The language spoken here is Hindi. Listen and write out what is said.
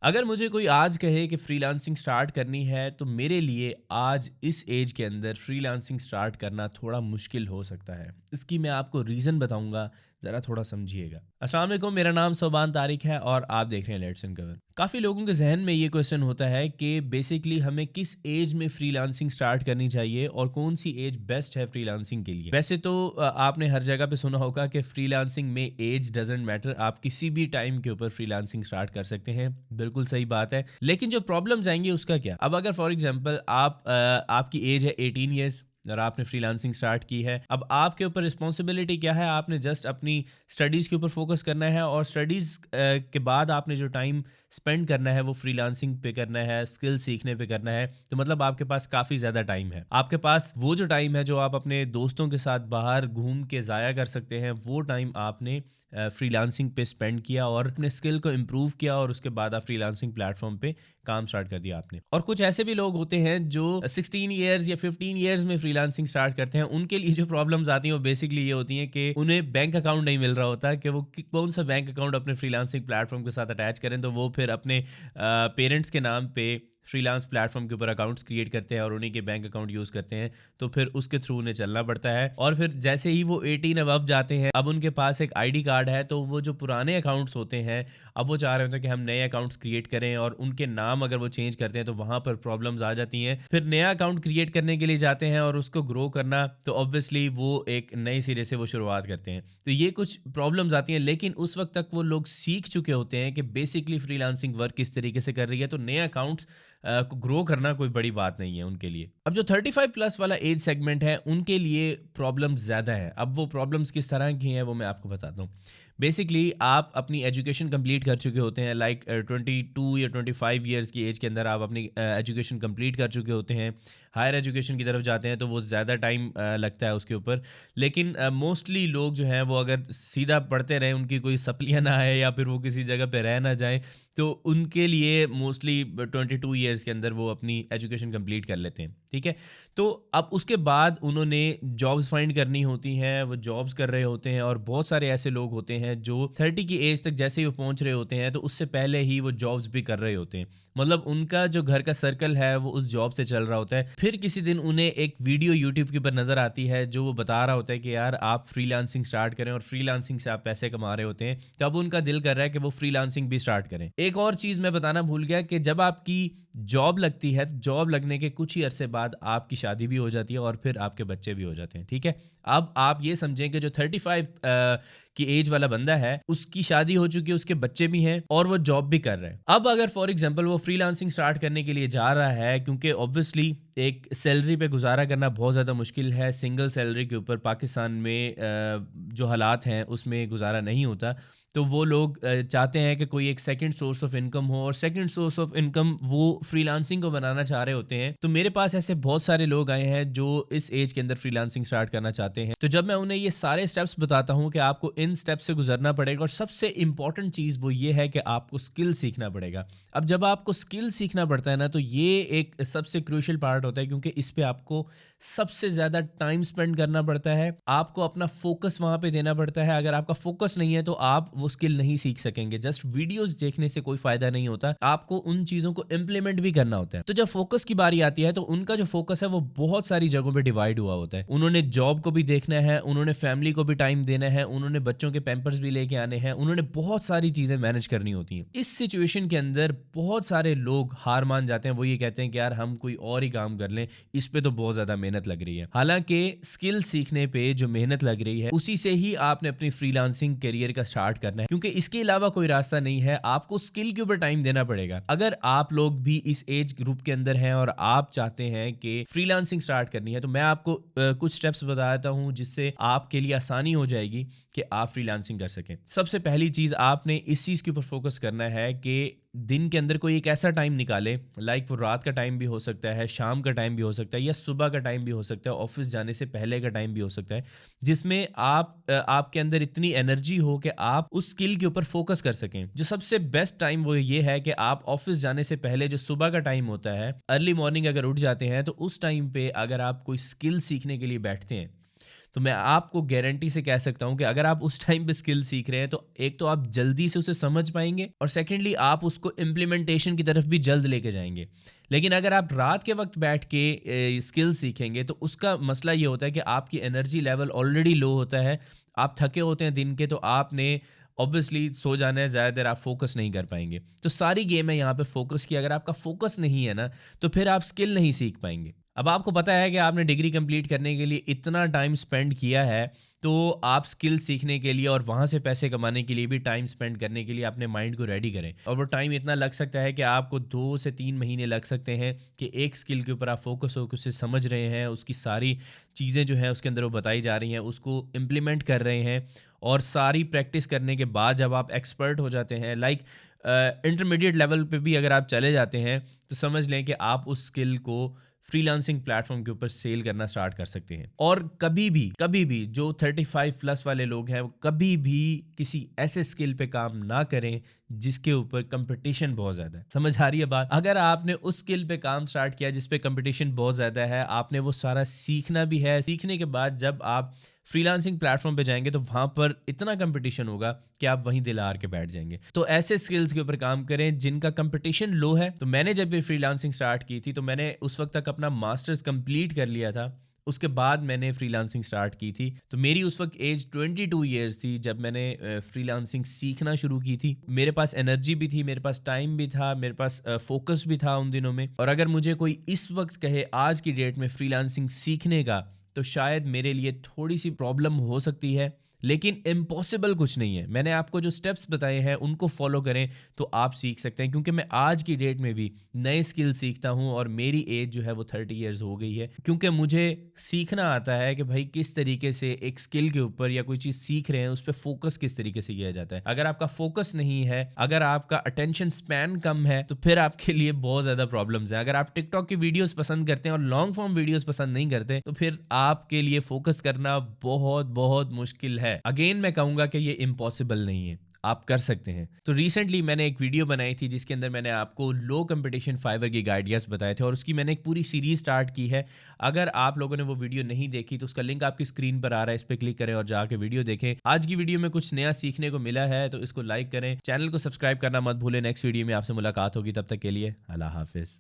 अगर मुझे कोई आज कहे कि फ्रीलांसिंग स्टार्ट करनी है तो मेरे लिए आज इस एज के अंदर फ्रीलांसिंग स्टार्ट करना थोड़ा मुश्किल हो सकता है। इसकी मैं आपको रीज़न बताऊंगा, ज़रा थोड़ा समझिएगा। अस्सलाम वालेकुम, मेरा नाम सोबान तारिक है और आप देख रहे हैं लेट्स अनकवर। काफ़ी लोगों के जहन में ये क्वेश्चन होता है कि बेसिकली हमें किस एज में फ्रीलांसिंग स्टार्ट करनी चाहिए और कौन सी एज बेस्ट है फ्रीलांसिंग के लिए। वैसे तो आपने हर जगह पे सुना होगा कि फ्रीलांसिंग में एज डजंट मैटर, आप किसी भी टाइम के ऊपर फ्रीलांसिंग स्टार्ट कर सकते हैं। बिल्कुल सही बात है, लेकिन जो प्रॉब्लम्स आएंगी उसका क्या। अब अगर फॉर एग्जांपल आपकी एज है 18 ईयर्स और आपने फ्रीलांसिंग स्टार्ट की है, अब आपके ऊपर रिस्पॉन्सिबिलिटी क्या है, आपने जस्ट अपनी स्टडीज़ के ऊपर फोकस करना है और स्टडीज़ के बाद आपने जो टाइम स्पेंड करना है वो फ्रीलांसिंग पे करना है, स्किल सीखने पे करना है। तो मतलब आपके पास काफ़ी ज़्यादा टाइम है। आपके पास वो जो टाइम है जो आप अपने दोस्तों के साथ बाहर घूम के ज़ाया कर सकते हैं, वो टाइम आपने फ्रीलांसिंग पे स्पेंड किया और अपने स्किल को इम्प्रूव किया और उसके बाद आप फ्रीलांसिंग प्लेटफॉर्म पे काम स्टार्ट कर दिया आपने। और कुछ ऐसे भी लोग होते हैं जो 16 ईयर्स या 15 ईयर्स में फ्रीलांसिंग स्टार्ट करते हैं। उनके लिए जो प्रॉब्लम्स आती हैं वो बेसिकली ये होती हैं कि उन्हें बैंक अकाउंट नहीं मिल रहा होता कि वो कौन सा बैंक अकाउंट अपने फ्रीलांसिंग प्लेटफॉर्म के साथ अटैच करें। तो वो फिर अपने पेरेंट्स के नाम पे फ्रीलांस प्लेटफॉर्म के ऊपर अकाउंट्स क्रिएट करते हैं और उन्हीं के बैंक अकाउंट यूज़ करते हैं। तो फिर उसके थ्रू उन्हें चलना पड़ता है और फिर जैसे ही वो 18 अबव जाते हैं, अब उनके पास एक आईडी कार्ड है, तो वो जो पुराने अकाउंट्स होते हैं, अब वो चाह रहे होते हैं कि हम नए अकाउंट्स क्रिएट करें और उनके नाम अगर वो चेंज करते हैं तो वहाँ पर प्रॉब्लम्स आ जाती हैं। फिर नया अकाउंट क्रिएट करने के लिए जाते हैं और उसको ग्रो करना, तो ऑब्वियसली वो एक नए सिरे से वो शुरुआत करते हैं। तो ये कुछ प्रॉब्लम्स आती हैं, लेकिन उस वक्त तक वो लोग सीख चुके होते हैं कि बेसिकली फ्रीलांसिंग वर्क किस तरीके से कर रही है। तो नए अकाउंट्स को ग्रो करना कोई बड़ी बात नहीं है उनके लिए। अब जो 35 प्लस वाला एज सेगमेंट है उनके लिए प्रॉब्लम्स ज़्यादा है। अब वो प्रॉब्लम्स किस तरह की हैं वो मैं आपको बताता हूँ। बेसिकली आप अपनी एजुकेशन कंप्लीट कर चुके होते हैं, लाइक 22 या 25 ईयर्स की एज के अंदर आप अपनी एजुकेशन कंप्लीट कर चुके होते हैं। हायर एजुकेशन की तरफ जाते हैं तो वो ज़्यादा टाइम लगता है उसके ऊपर। लेकिन मोस्टली लोग जो हैं वो अगर सीधा पढ़ते रहें, उनकी कोई सप्लियाँ ना आए या फिर वो किसी जगह पे रह ना जाएँ, तो उनके लिए मोस्टली 22 ईयर्स के अंदर वो अपनी एजुकेशन कंप्लीट कर लेते हैं। ठीक है, तो अब उसके बाद उन्होंने जॉब्स फाइंड करनी होती हैं, वो जॉब्स कर रहे होते हैं और बहुत सारे ऐसे लोग होते हैं जो 30 की एज तक जैसे ही वो पहुंच रहे होते हैं तो उससे पहले ही वो जॉब्स भी कर रहे होते हैं। मतलब उनका जो घर का सर्कल है वो उस जॉब से चल रहा होता है। फिर किसी दिन उन्हें एक वीडियो यूट्यूब के ऊपर नज़र आती है जो वो बता रहा होता है कि यार आप फ्रीलांसिंग स्टार्ट करें और फ्रीलांसिंग से आप पैसे कमा रहे होते हैं। तब उनका दिल कर रहा है कि वो फ्रीलांसिंग भी स्टार्ट करें। एक और चीज़ मैं बताना भूल गया कि जब आपकी जॉब लगती है तो जॉब लगने के कुछ ही अरसे बाद आपकी शादी भी हो जाती है और फिर आपके बच्चे भी हो जाते हैं। ठीक है, अब आप ये समझें कि जो 35 की एज वाला बंदा है उसकी शादी हो चुकी है, उसके बच्चे भी हैं और वो जॉब भी कर रहा है। अब अगर फॉर एग्जांपल वो फ्रीलांसिंग स्टार्ट करने के लिए जा रहा है, क्योंकि ऑब्वियसली एक सैलरी पे गुजारा करना बहुत ज़्यादा मुश्किल है। सिंगल सैलरी के ऊपर पाकिस्तान में जो हालात हैं उसमें गुजारा नहीं होता। तो वो लोग चाहते हैं कि कोई एक सेकंड सोर्स ऑफ इनकम हो और सेकंड सोर्स ऑफ इनकम वो फ्रीलांसिंग को बनाना चाह रहे होते हैं। तो मेरे पास ऐसे बहुत सारे लोग आए हैं जो इस एज के अंदर फ्रीलांसिंग स्टार्ट करना चाहते हैं। तो जब मैं उन्हें ये सारे स्टेप्स बताता हूँ कि आपको इन स्टेप्स से गुजरना पड़ेगा और सबसे इंपॉर्टेंट चीज़ वो ये है कि आपको स्किल सीखना पड़ेगा। अब जब आपको स्किल सीखना पड़ता है ना, तो ये एक सबसे क्रूशियल पार्ट होता है, क्योंकि इस पे आपको सबसे ज़्यादा टाइम स्पेंड करना पड़ता है। आपको अपना फोकस वहाँ पे देना पड़ता है। अगर आपका फोकस नहीं है तो आप वो स्किल नहीं सीख सकेंगे। जस्ट वीडियोस देखने से कोई फायदा नहीं होता, आपको उन चीज़ों को इम्प्लीमेंट भी करना होता है। तो जब फोकस की बारी आती है तो उनका जो फोकस है वो बहुत सारी जगहों पे डिवाइड हुआ होता है। उन्होंने जॉब को भी देखना है, उन्होंने फैमिली को भी टाइम देना है, उन्होंने बच्चों के पैम्पर्स भी लेके आने हैं, उन्होंने बहुत सारी चीज़ें मैनेज करनी होती हैं। इस सिचुएशन के अंदर बहुत सारे लोग हार मान जाते हैं। वो ये कहते हैं कि यार हम कोई और ही काम कर लें, इस पे तो बहुत ज़्यादा मेहनत लग रही है। हालांकि स्किल सीखने पे जो मेहनत लग रही है उसी से ही आपने अपनी फ्रीलांसिंग करियर का स्टार्ट करना है, क्योंकि इसके अलावा कोई रास्ता नहीं है। आपको स्किल के ऊपर टाइम देना पड़ेगा। अगर आप लोग भी इस एज ग्रुप के अंदर हैं और आप चाहते हैं कि फ्रीलांसिंग स्टार्ट करनी है, तो मैं आपको कुछ स्टेप्स बताता हूं जिससे आपके लिए आसानी हो जाएगी कि आप फ्रीलांसिंग कर सकें। सबसे पहली चीज आपने इस चीज के ऊपर फोकस करना है कि दिन के अंदर कोई एक ऐसा टाइम निकाले, लाइक वो रात का टाइम भी हो सकता है, शाम का टाइम भी हो सकता है या सुबह का टाइम भी हो सकता है, ऑफिस जाने से पहले का टाइम भी हो सकता है, जिसमें आपके अंदर इतनी एनर्जी हो कि आप उस स्किल के ऊपर फोकस कर सकें। जो सबसे बेस्ट टाइम वो ये है कि आप ऑफिस जाने से पहले जो सुबह का टाइम होता है, अर्ली मॉर्निंग अगर उठ जाते हैं, तो उस टाइम पे अगर आप कोई स्किल सीखने के लिए बैठते हैं तो मैं आपको गारंटी से कह सकता हूँ कि अगर आप उस टाइम पे स्किल सीख रहे हैं तो एक तो आप जल्दी से उसे समझ पाएंगे और सेकेंडली आप उसको इम्प्लीमेंटेशन की तरफ भी जल्द लेके जाएंगे। लेकिन अगर आप रात के वक्त बैठ के स्किल सीखेंगे तो उसका मसला ये होता है कि आपकी एनर्जी लेवल ऑलरेडी लो होता है, आप थके होते हैं दिन के, तो आपने ऑब्वियसली सो जाना है, ज़्यादा देर आप फोकस नहीं कर पाएंगे। तो सारी गेम है यहाँ पे फोकस की। अगर आपका फोकस नहीं है ना तो फिर आप स्किल नहीं सीख पाएंगे। अब आपको पता है कि आपने डिग्री कंप्लीट करने के लिए इतना टाइम स्पेंड किया है, तो आप स्किल सीखने के लिए और वहाँ से पैसे कमाने के लिए भी टाइम स्पेंड करने के लिए अपने माइंड को रेडी करें। और वो टाइम इतना लग सकता है कि आपको 2 से 3 महीने लग सकते हैं कि एक स्किल के ऊपर आप फोकस होकर उसे समझ रहे हैं, उसकी सारी चीज़ें जो हैं उसके अंदर वो बताई जा रही हैं, उसको इम्प्लीमेंट कर रहे हैं। और सारी प्रैक्टिस करने के बाद जब आप एक्सपर्ट हो जाते हैं, लाइक इंटरमीडिएट लेवल पे भी अगर आप चले जाते हैं, तो समझ लें कि आप उस स्किल को फ्रीलांसिंग प्लेटफॉर्म के ऊपर सेल करना स्टार्ट कर सकते हैं। और कभी भी जो 35 प्लस वाले लोग हैं वो कभी भी किसी ऐसे स्किल पे काम ना करें जिसके ऊपर कंपटीशन बहुत ज़्यादा है। समझ आ रही है बात? अगर आपने उस स्किल पे काम स्टार्ट किया जिस पे कंपटीशन बहुत ज़्यादा है, आपने वो सारा सीखना भी है। सीखने के बाद जब आप फ्रीलांसिंग प्लेटफॉर्म पे जाएंगे तो वहाँ पर इतना कंपटीशन होगा कि आप वहीं दिल हार के बैठ जाएंगे। तो ऐसे स्किल्स के ऊपर काम करें जिनका कंपटीशन लो है। तो मैंने जब भी फ्रीलांसिंग स्टार्ट की थी तो मैंने उस वक्त तक अपना मास्टर्स कंप्लीट कर लिया था, उसके बाद मैंने फ्रीलांसिंग स्टार्ट की थी। तो मेरी उस वक्त एज 22 ईयर्स थी जब मैंने फ्रीलांसिंग सीखना शुरू की थी। मेरे पास एनर्जी भी थी, मेरे पास टाइम भी था, मेरे पास फोकस भी था उन दिनों में। और अगर मुझे कोई इस वक्त कहे आज की डेट में फ्रीलांसिंग सीखने का, तो शायद मेरे लिए थोड़ी सी प्रॉब्लम हो सकती है, लेकिन इम्पॉसिबल कुछ नहीं है। मैंने आपको जो स्टेप्स बताए हैं उनको फॉलो करें तो आप सीख सकते हैं। क्योंकि मैं आज की डेट में भी नए स्किल सीखता हूं और मेरी एज जो है वो 30 ईयर्स हो गई है, क्योंकि मुझे सीखना आता है कि भाई किस तरीके से एक स्किल के ऊपर या कोई चीज़ सीख रहे हैं उस पर फोकस किस तरीके से किया जाता है। अगर आपका फोकस नहीं है, अगर आपका अटेंशन स्पैन कम है, तो फिर आपके लिए बहुत ज़्यादा प्रॉब्लम्स हैं। अगर आप टिकटॉक की वीडियोस पसंद करते हैं और लॉन्ग फॉर्म वीडियोस पसंद नहीं करते, तो फिर आपके लिए फोकस करना बहुत बहुत मुश्किल है। अगेन मैं कहूंगा कि ये इम्पॉसिबल नहीं है, आप कर सकते हैं। तो रिसेंटली मैंने एक वीडियो बनाई थी जिसके अंदर मैंने आपको लो कंपटीशन फाइवर के आइडियाज़ बताए थे और उसकी मैंने एक पूरी सीरीज स्टार्ट की है। अगर आप लोगों ने वो वीडियो नहीं देखी तो उसका लिंक आपकी स्क्रीन पर आ रहा है, इस पर क्लिक करें और जाके वीडियो देखें। आज की वीडियो में कुछ नया सीखने को मिला है तो इसको लाइक करें, चैनल को सब्सक्राइब करना मत भूलें। नेक्स्ट वीडियो में आपसे मुलाकात होगी, तब तक के लिए अल्लाह हाफिज़।